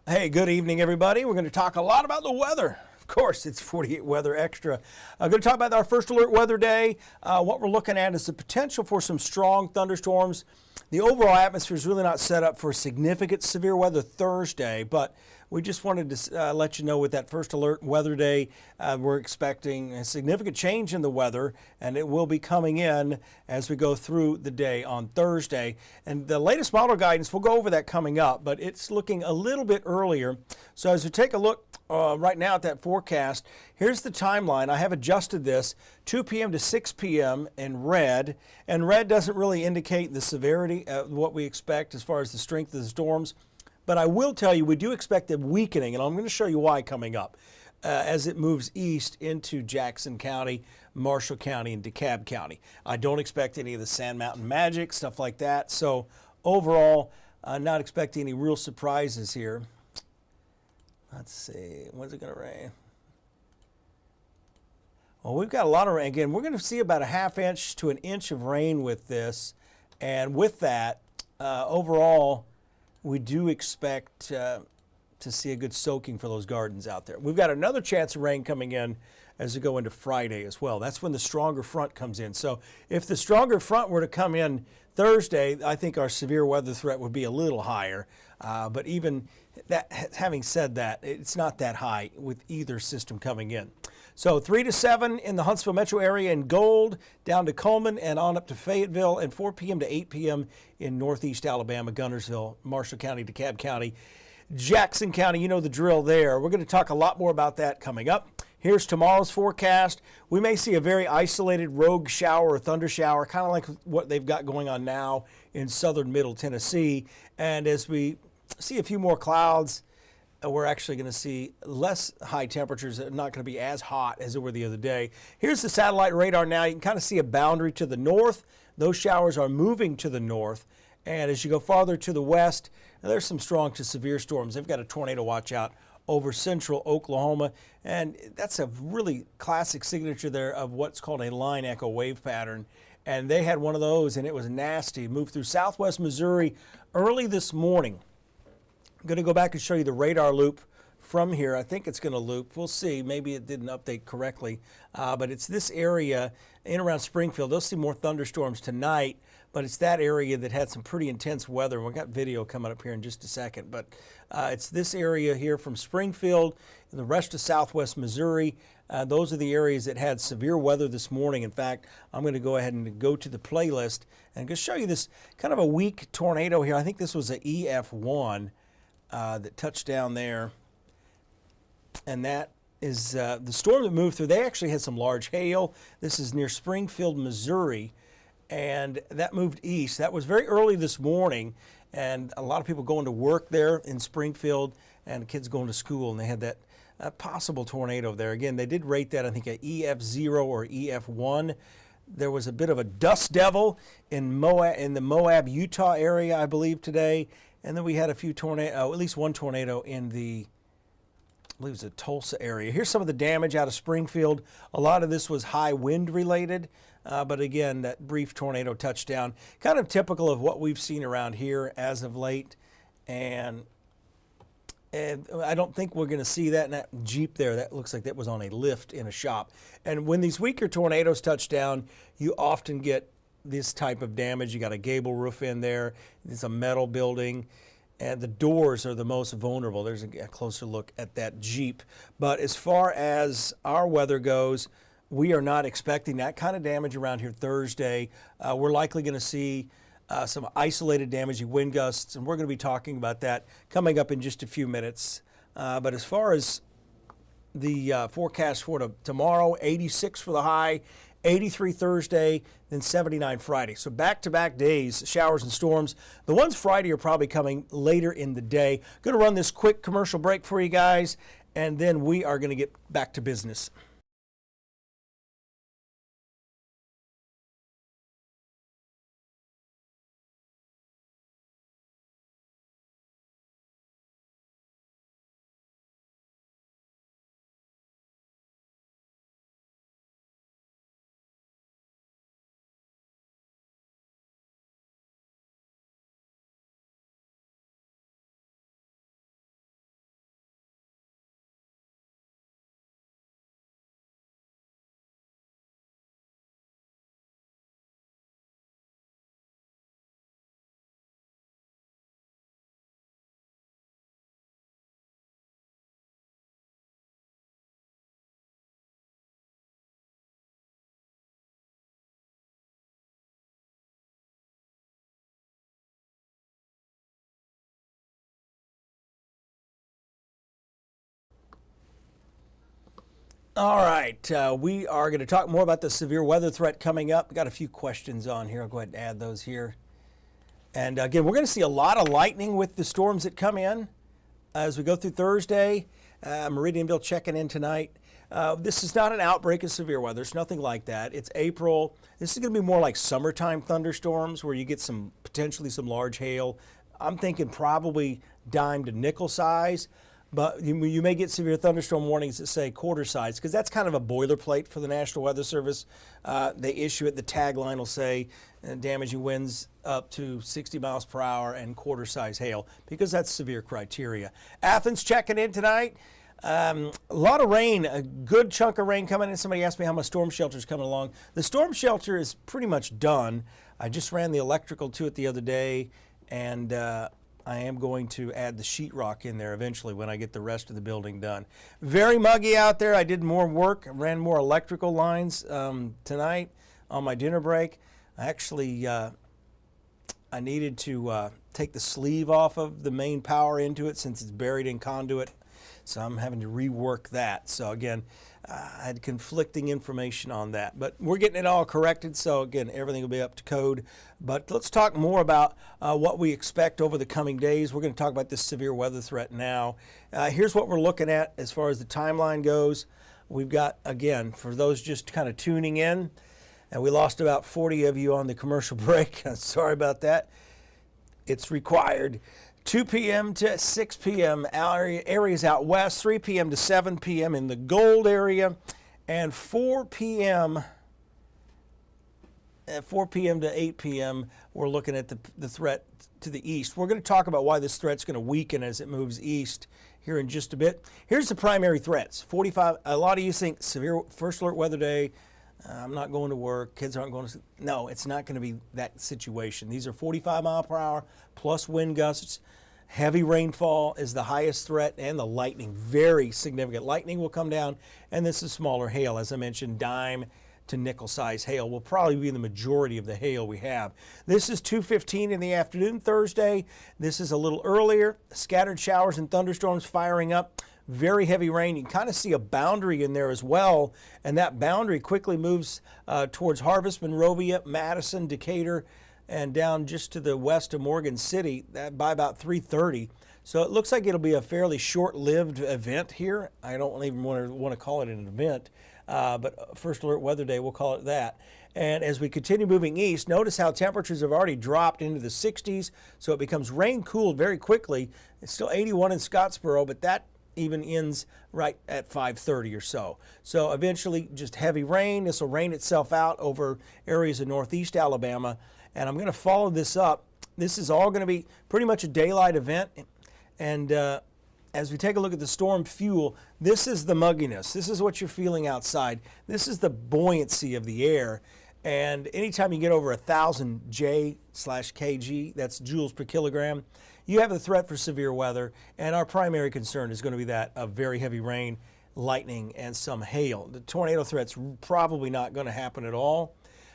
Hey, good evening, everybody. We're going to talk a lot about the weather. Of course, it's 48 Weather Extra. I'm going to talk about our first alert weather day. What we're looking at is the potential for some strong thunderstorms. The overall atmosphere is really not set up for significant severe weather Thursday, but we just wanted to let you know with that first alert weather day, we're expecting a significant change in the weather, and it will be coming in as we go through the day on Thursday. And the latest model guidance, we'll go over that coming up, but it's looking a little bit earlier. So as we take a look right now at that forecast, here's the timeline. I have adjusted this 2 p.m. to 6 p.m. in red, and red doesn't really indicate the severity of what we expect as far as the strength of the storms. But I will tell you, we do expect a weakening, and I'm going to show you why coming up as it moves east into Jackson County, Marshall County, and DeKalb County. I don't expect any of the Sand Mountain magic, stuff like that. So overall, not expecting any real surprises here. Let's see, when's it going to rain? Well, we've got a lot of rain. Again, we're going to see about a ½ inch to an inch of rain with this. And with that, overall, we do expect to see a good soaking for those gardens out there. We've got another chance of rain coming in as we go into Friday as well. That's when the stronger front comes in. So if the stronger front were to come in Thursday, I think our severe weather threat would be a little higher. But even that, having said that, it's not that high with either system coming in. So 3 to 7 in the Huntsville metro area in gold, down to Coleman and on up to Fayetteville, and 4 p.m. to 8 p.m. in northeast Alabama, Guntersville, Marshall County, DeKalb County, Jackson County. You know the drill there. We're going to talk a lot more about that coming up. Here's tomorrow's forecast. We may see a very isolated rogue shower or thunder shower, kind of like what they've got going on now in southern middle Tennessee. And as we see a few more clouds, we're actually going to see less high temperatures. They're not going to be as hot as they were the other day. Here's the satellite radar now. You can kind of see a boundary to the north. Those showers are moving to the north. And as you go farther to the west, there's some strong to severe storms. They've got a tornado watch out over central Oklahoma. And that's a really classic signature there of what's called a line echo wave pattern. And they had one of those, and it was nasty. Moved through southwest Missouri early this morning. I'm going to go back and show you the radar loop from here. I think it's going to loop. We'll see. Maybe it didn't update correctly. But it's this area in around Springfield. They'll see more thunderstorms tonight, but it's that area that had some pretty intense weather. We've got video coming up here in just a second. But it's this area here from Springfield and the rest of southwest Missouri. Those are the areas that had severe weather this morning. In fact, I'm going to go ahead and go to the playlist and just show you this kind of a weak tornado here. I think this was an EF1. That touched down there, and that is the storm that moved through. They actually had some large hail. This is near Springfield, Missouri, and that moved east. That was very early this morning, and a lot of people going to work there in Springfield and kids going to school, and they had that possible tornado there. Again, they did rate that, I think, a EF0 or EF1. There was a bit of a dust devil in the Moab, Utah area, I believe, today. And then we had a few tornado, at least one tornado in the, I believe it was the Tulsa area. Here's some of the damage out of Springfield. A lot of this was high wind related, but again, that brief tornado touchdown, kind of typical of what we've seen around here as of late. And I don't think we're going to see that in that Jeep there. That looks like that was on a lift in a shop. And when these weaker tornadoes touch down, you often get this type of damage. You got a gable roof in there. It's a metal building, and the doors are the most vulnerable. There's a closer look at that Jeep. But as far as our weather goes, we are not expecting that kind of damage around here Thursday. We're likely going to see some isolated damaging wind gusts, and we're going to be talking about that coming up in just a few minutes. But as far as the forecast for tomorrow, 86 for the high, 83 Thursday, then 79 Friday. So back-to-back days, showers and storms. The ones Friday are probably coming later in the day. Going to run this quick commercial break for you guys, and then we are going to get back to business. All right, we are going to talk more about the severe weather threat coming up. We've got a few questions on here. I'll go ahead and add those here. And again, we're going to see a lot of lightning with the storms that come in as we go through Thursday. Meridianville checking in tonight. This is not an outbreak of severe weather. It's nothing like that. It's April. This is going to be more like summertime thunderstorms where you get potentially some large hail. I'm thinking probably dime to nickel size. But you may get severe thunderstorm warnings that say quarter size, because that's kind of a boilerplate for the National Weather Service. They issue it. The tagline will say damaging winds up to 60 miles per hour and quarter size hail, because that's severe criteria. Athens checking in tonight. A lot of rain, a good chunk of rain coming in. Somebody asked me how my storm shelter is coming along. The storm shelter is pretty much done. I just ran the electrical to it the other day, and I am going to add the sheetrock in there eventually when I get the rest of the building done. Very muggy out there. I did more work, ran more electrical lines tonight on my dinner break. Actually, I needed to take the sleeve off of the main power into it since it's buried in conduit. So I'm having to rework that. So again, I had conflicting information on that, but we're getting it all corrected. So again, everything will be up to code. But let's talk more about what we expect over the coming days. We're going to talk about this severe weather threat now. Here's what we're looking at as far as the timeline goes. We've got, again, for those just kind of tuning in, and we lost about 40 of you on the commercial break. Sorry about that. It's required. 2 p.m. to 6 p.m. areas out west, 3 p.m. to 7 p.m. in the gold area, and 4 p.m. to 8 p.m. we're looking at the threat to the east. We're going to talk about why this threat's going to weaken as it moves east here in just a bit. Here's the primary threats. 45. A lot of you think severe first alert weather day. I'm not going to work. Kids aren't going to. No, it's not going to be that situation. These are 45 mile per hour plus wind gusts. Heavy rainfall is the highest threat, and the lightning, very significant. Lightning will come down, and this is smaller hail. As I mentioned, dime to nickel size hail will probably be the majority of the hail we have. This is 2:15 in the afternoon Thursday. This is a little earlier. Scattered showers and thunderstorms firing up. Very heavy rain. You can kind of see a boundary in there as well, and that boundary quickly moves towards Harvest, Monrovia, Madison, Decatur, and down just to the west of Morgan City by about 3:30. So it looks like it'll be a fairly short-lived event here. I don't even want to call it an event, but First Alert Weather Day, we'll call it that. And as we continue moving east, notice how temperatures have already dropped into the 60s, so it becomes rain-cooled very quickly. It's still 81 in Scottsboro, but that even ends right at 5:30 or so. So eventually just heavy rain. This will rain itself out over areas of northeast Alabama. And I'm going to follow this up. This is all going to be pretty much a daylight event. And as we take a look at the storm fuel, this is the mugginess. This is what you're feeling outside. This is the buoyancy of the air. And anytime you get over 1,000 J/kg, that's joules per kilogram, you have the threat for severe weather. And our primary concern is going to be that of very heavy rain, lightning, and some hail. The tornado threat's probably not going to happen at all.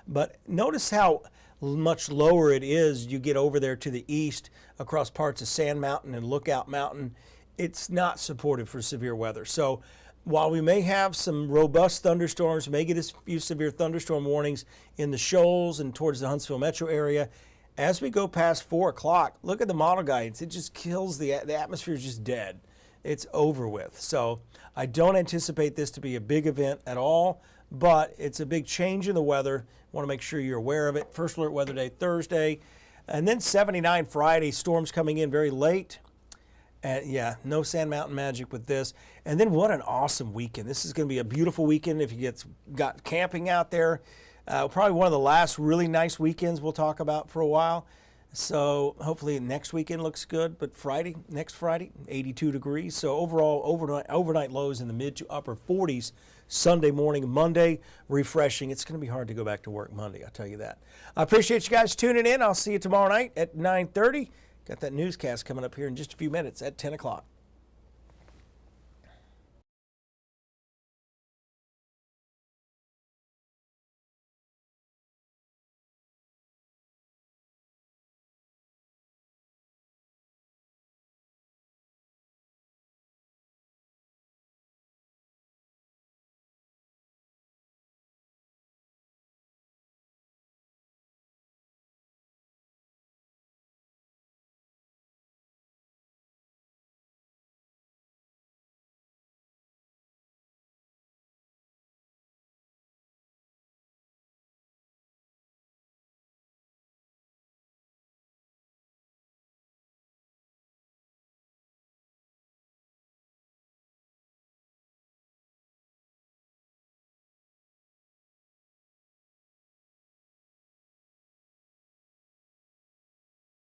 But notice how much lower it is you get over there to the east across parts of Sand Mountain and Lookout Mountain. It's not supportive for severe weather. So while we may have some robust thunderstorms, may get a few severe thunderstorm warnings in the shoals and towards the Huntsville metro area, as we go past 4 o'clock, look at the model guidance. It just kills the atmosphere is just dead. It's over with. So I don't anticipate this to be a big event at all, but it's a big change in the weather. Want to make sure you're aware of it. First Alert Weather Day Thursday, and then 79 Friday. Storms coming in very late. And yeah, no Sand Mountain magic with this. And then what an awesome weekend. This is going to be a beautiful weekend if you got camping out there. Probably one of the last really nice weekends we'll talk about for a while. So hopefully next weekend looks good. But next Friday, 82 degrees. So overall, overnight lows in the mid to upper 40s. Sunday morning, Monday, refreshing. It's going to be hard to go back to work Monday, I'll tell you that. I appreciate you guys tuning in. I'll see you tomorrow night at 9:30. Got that newscast coming up here in just a few minutes at 10 o'clock.